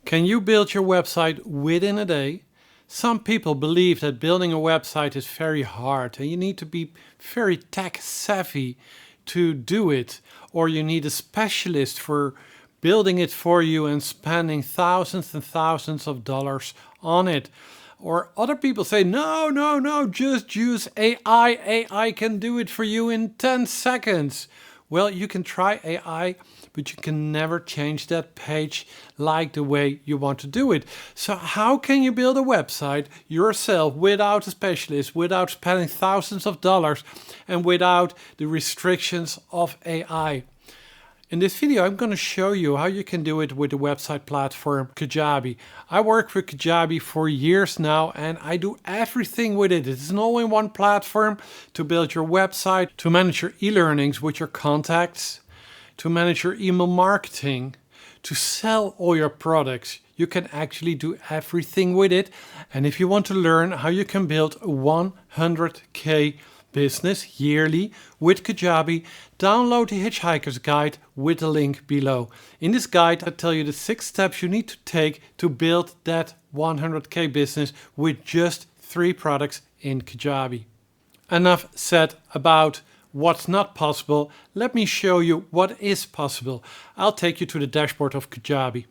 Can you build your website within a day? Some people believe that building a website is very hard and you need to be very tech savvy to do it, or you need a specialist for building it for you and spending thousands and thousands of dollars on it. Or other people say, no, just use AI. AI can do it for you in 10 seconds. Well, you can try AI, but you can never change that page like the way you want to do it. So how can you build a website yourself without a specialist, without spending thousands of dollars, and without the restrictions of AI? In this video, I'm going to show you how you can do it with the website platform Kajabi. I work with Kajabi for years now and I do everything with it. It's an all-in-one platform to build your website, to manage your e-learnings with your contacts, to manage your email marketing, to sell all your products. You can actually do everything with it. And if you want to learn how you can build a 100K business yearly with Kajabi, download the HitchHikers guide with the link below. In this guide, I tell you the 6 steps you need to take to build that 100K business with just 3 products in Kajabi. Enough said about what's not possible. Let me show you what is possible. I'll take you to the dashboard of Kajabi.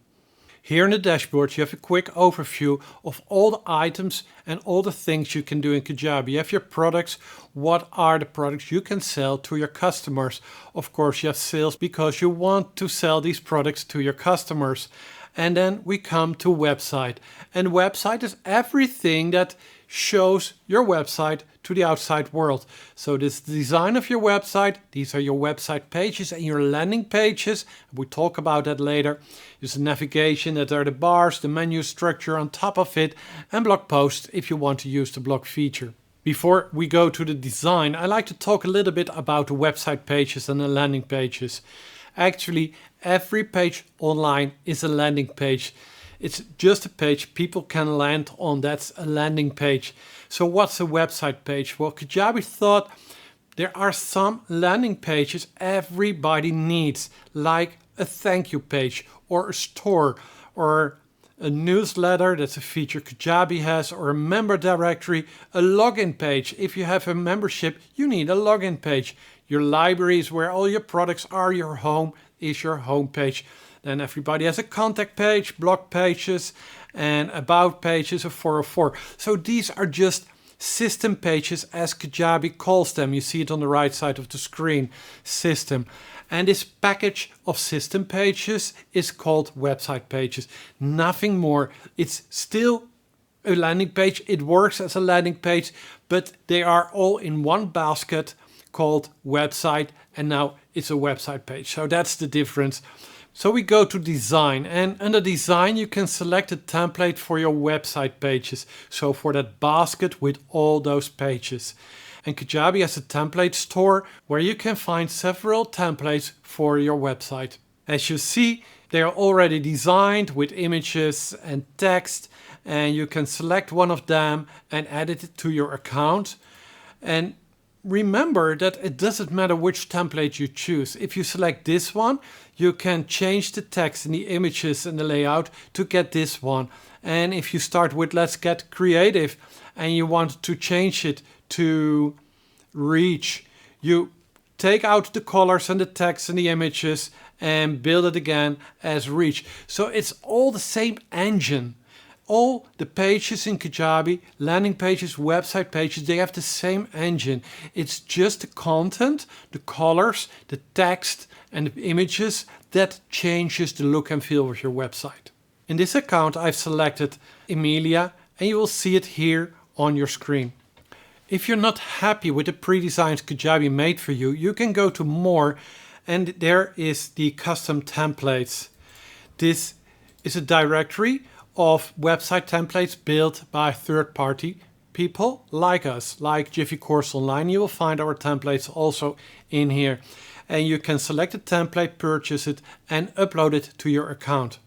Here in the dashboard, you have a quick overview of all the items and all the things you can do in Kajabi. You have your products. What are the products you can sell to your customers? Of course, you have sales because you want to sell these products to your customers. And then we come to website. And website is everything that shows your website to the outside world. So this is the design of your website. These are your website pages and your landing pages. We talk about that later. There's the navigation, that are the bars, the menu structure on top of it, and blog posts if you want to use the blog feature. Before we go to the design, I like to talk a little bit about the website pages and the landing pages. Actually, every page online is a landing page. It's just a page people can land on. That's a landing page. So what's a website page? Well, Kajabi thought there are some landing pages everybody needs, like a thank you page or a store or a newsletter. That's a feature Kajabi has, or a member directory, a login page. If you have a membership, you need a login page. Your library is where all your products are. Your home is your home page. Then everybody has a contact page, blog pages, and about pages of 404. So these are just system pages as Kajabi calls them. You see it on the right side of the screen, system. And this package of system pages is called website pages. Nothing more. It's still a landing page. It works as a landing page, but they are all in one basket called website. And now it's a website page. So that's the difference. So we go to design, and under design you can select a template for your website pages. So for that basket with all those pages. And Kajabi has a template store where you can find several templates for your website. As you see, they are already designed with images and text, and you can select one of them and add it to your account. And remember that it doesn't matter which template you choose. If you select this one, you can change the text and the images and the layout to get this one. And if you start with Let's Get Creative and you want to change it to Reach, you take out the colors and the text and the images and build it again as Reach. So it's all the same engine. All the pages in Kajabi, landing pages, website pages, they have the same engine. It's just the content, the colors, the text and the images that changes the look and feel of your website. In this account, I've selected Emilia and you will see it here on your screen. If you're not happy with the pre-designs Kajabi made for you, you can go to More and there is the custom templates. This is a directory of website templates built by third-party people like us, like Jiffy Course Online. You will find our templates also in here. And you can select a template, purchase it, and upload it to your account.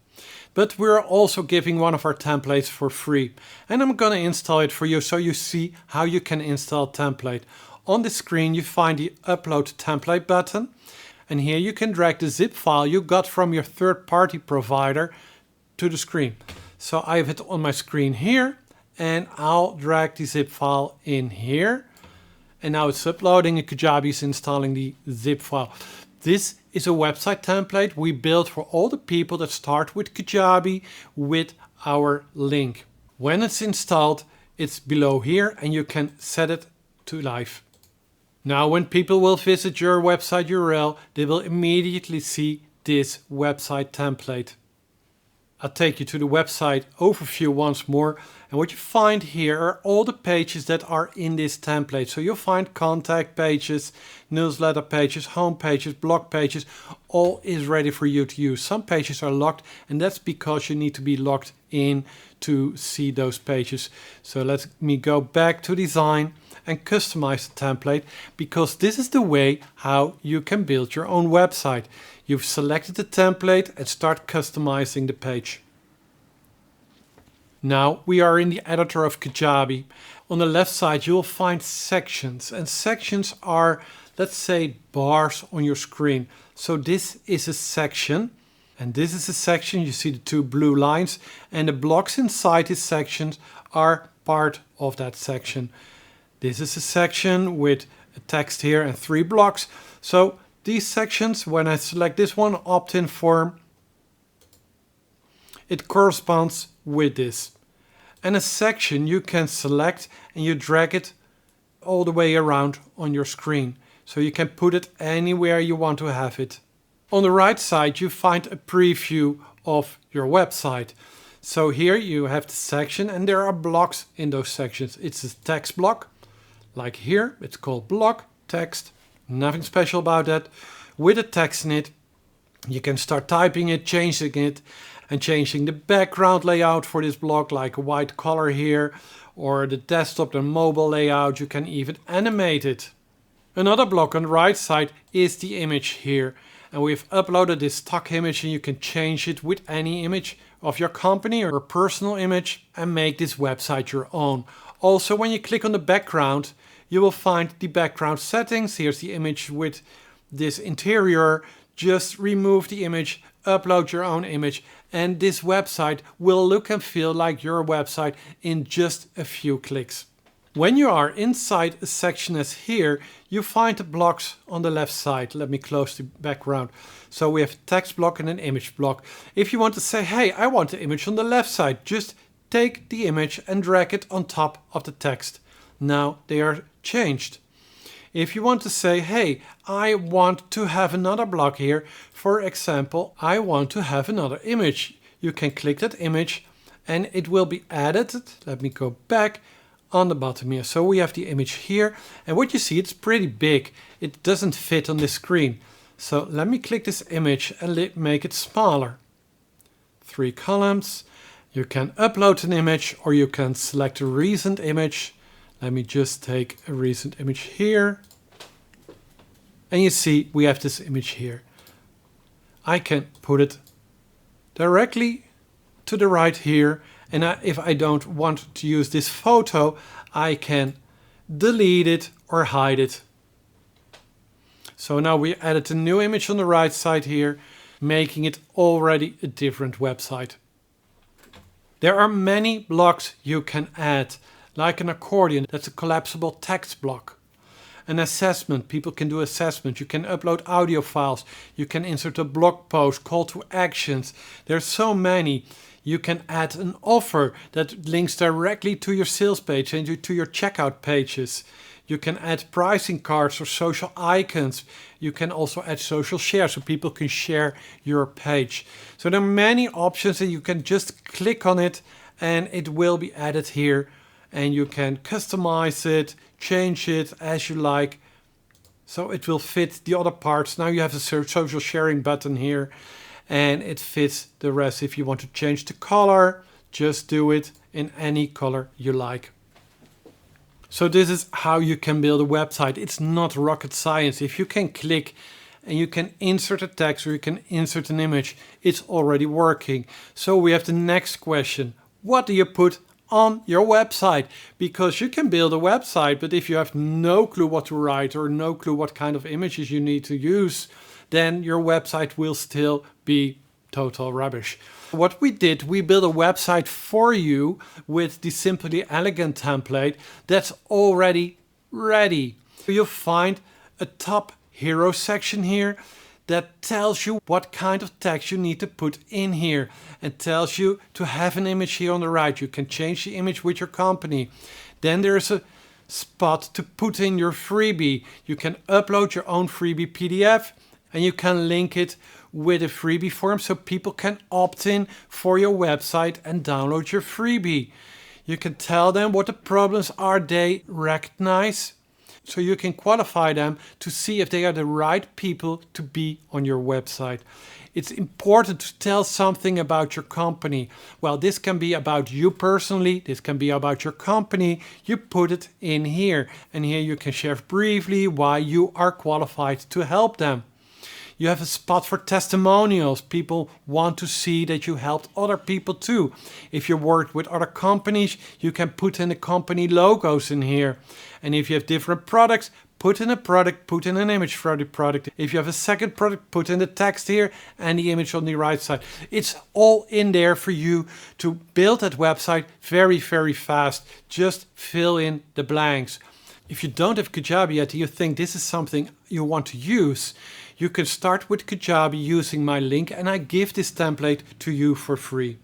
But we're also giving one of our templates for free. And I'm going to install it for you so you see how you can install a template. On the screen you find the Upload Template button. And here you can drag the zip file you got from your third-party provider to the screen. So I have it on my screen here, and I'll drag the zip file in here. And now it's uploading, and Kajabi is installing the zip file. This is a website template we built for all the people that start with Kajabi with our link. When it's installed, it's below here, and you can set it to live. Now when people will visit your website URL, they will immediately see this website template. I'll take you to the website overview once more, and what you find here are all the pages that are in this template. So you'll find contact pages, newsletter pages, home pages, blog pages, all is ready for you to use. Some pages are locked, and that's because you need to be logged in to see those pages. So let me go back to design and customize the template, because this is the way how you can build your own website. You've selected the template and start customizing the page. Now we are in the editor of Kajabi. On the left side you will find sections, and sections are, let's say, bars on your screen. So this is a section, and this is a section. You see the two blue lines, and the blocks inside this section are part of that section. This is a section with a text here and 3 blocks. So these sections, when I select this one, opt-in form, it corresponds with this. And a section you can select and you drag it all the way around on your screen. So you can put it anywhere you want to have it. On the right side you find a preview of your website. So here you have the section, and there are blocks in those sections. It's a text block, like here, it's called block text. Nothing special about that. With a text in it, you can start typing it, changing it, and changing the background layout for this block, like a white color here, or the desktop and mobile layout. You can even animate it. Another block on the right side is the image here. And we've uploaded this stock image, and you can change it with any image of your company or personal image and make this website your own. Also, when you click on the background, you will find the background settings. Here's the image with this interior. Just remove the image, upload your own image, and this website will look and feel like your website in just a few clicks. When you are inside a section as here, you find the blocks on the left side. Let me close the background. So we have a text block and an image block. If you want to say, hey, I want the image on the left side, just take the image and drag it on top of the text. Now they are changed. If you want to say, hey, I want to have another block here, for example, I want to have another image, you can click that image and it will be added. Let me go back on the bottom here. So we have the image here, and what you see, it's pretty big. It doesn't fit on this screen. So let me click this image and make it smaller. 3 columns. You can upload an image, or you can select a recent image. Let me just take a recent image here. And you see we have this image here. I can put it directly to the right here. And if I don't want to use this photo, I can delete it or hide it. So now we added a new image on the right side here, making it already a different website. There are many blocks you can add, like an accordion, that's a collapsible text block. An assessment, people can do assessment. You can upload audio files. You can insert a blog post, call to actions. There's so many. You can add an offer that links directly to your sales page and to your checkout pages. You can add pricing cards or social icons. You can also add social share so people can share your page. So there are many options, and you can just click on it and it will be added here. And you can customize it, change it as you like, so it will fit the other parts. Now you have the social sharing button here, and it fits the rest. If you want to change the color, just do it in any color you like. So this is how you can build a website. It's not rocket science. If you can click and you can insert a text or you can insert an image, it's already working. So we have the next question. What do you put on your website? Because you can build a website, but if you have no clue what to write or no clue what kind of images you need to use, then your website will still be total rubbish. What we did, we built a website for you with the Simply Elegant template that's already ready. You'll find a top hero section here that tells you what kind of text you need to put in here and tells you to have an image here on the right. You can change the image with your company. Then there's a spot to put in your freebie. You can upload your own freebie PDF and you can link it with a freebie form so people can opt in for your website and download your freebie. You can tell them what the problems are they recognize, so you can qualify them to see if they are the right people to be on your website. It's important to tell something about your company. Well, this can be about you personally, this can be about your company. You put it in here, and here you can share briefly why you are qualified to help them. You have a spot for testimonials. People want to see that you helped other people too. If you worked with other companies, you can put in the company logos in here. And if you have different products, put in a product, put in an image for the product. If you have a second product, put in the text here and the image on the right side. It's all in there for you to build that website very, very fast. Just fill in the blanks. If you don't have Kajabi yet, you think this is something you want to use, you can start with Kajabi using my link, and I give this template to you for free.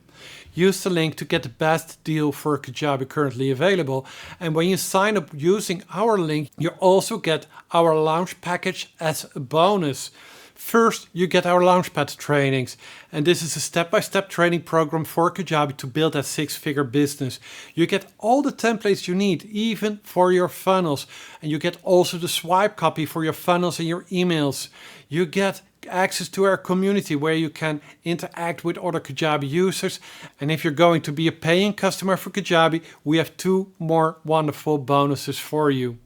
Use the link to get the best deal for Kajabi currently available. And when you sign up using our link, you also get our launch package as a bonus. First, you get our Launchpad trainings, and this is a step-by-step training program for Kajabi to build a six-figure business. You get all the templates you need, even for your funnels, and you get also the swipe copy for your funnels and your emails. You get access to our community where you can interact with other Kajabi users, and if you're going to be a paying customer for Kajabi, we have 2 more wonderful bonuses for you.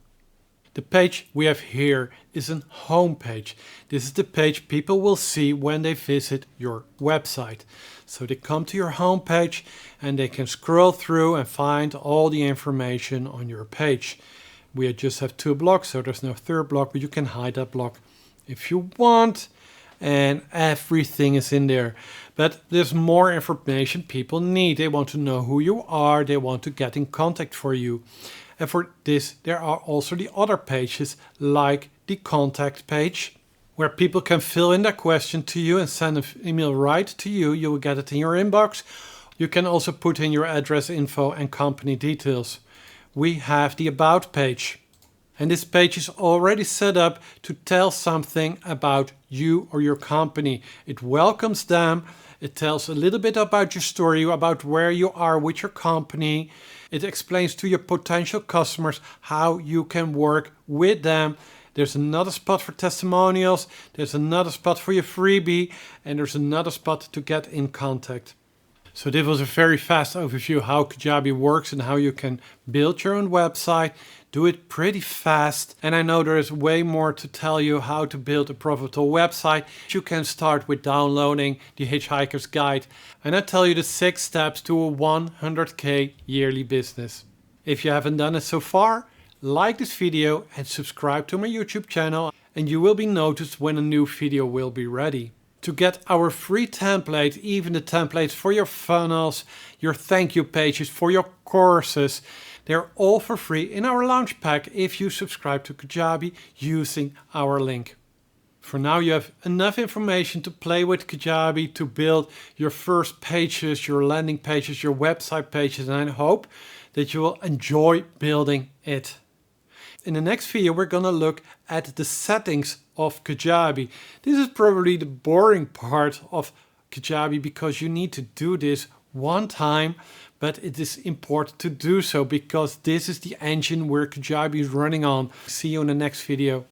The page we have here is a home page. This is the page people will see when they visit your website. So they come to your home page and they can scroll through and find all the information on your page. We just have 2 blocks, so there's no third block, but you can hide that block if you want. And everything is in there. But there's more information people need. They want to know who you are. They want to get in contact for you. And for this, there are also the other pages, like the contact page, where people can fill in their question to you and send an email right to you. You will get it in your inbox. You can also put in your address info and company details. We have the about page. And this page is already set up to tell something about you or your company. It welcomes them. It tells a little bit about your story, about where you are with your company. It explains to your potential customers how you can work with them. There's another spot for testimonials. There's another spot for your freebie. And there's another spot to get in contact. So this was a very fast overview how Kajabi works and how you can build your own website. Do it pretty fast. And I know there is way more to tell you how to build a profitable website. You can start with downloading the HitchHikers guide. And I tell you the 6 steps to a 100K yearly business. If you haven't done it so far, like this video and subscribe to my YouTube channel, and you will be noticed when a new video will be ready. To get our free template, even the templates for your funnels, your thank you pages, for your courses, they're all for free in our launch pack if you subscribe to Kajabi using our link. For now, you have enough information to play with Kajabi to build your first pages, your landing pages, your website pages, and I hope that you will enjoy building it. In the next video, we're going to look at the settings of Kajabi. This is probably the boring part of Kajabi because you need to do this one time, but it is important to do so because this is the engine where Kajabi is running on. See you in the next video.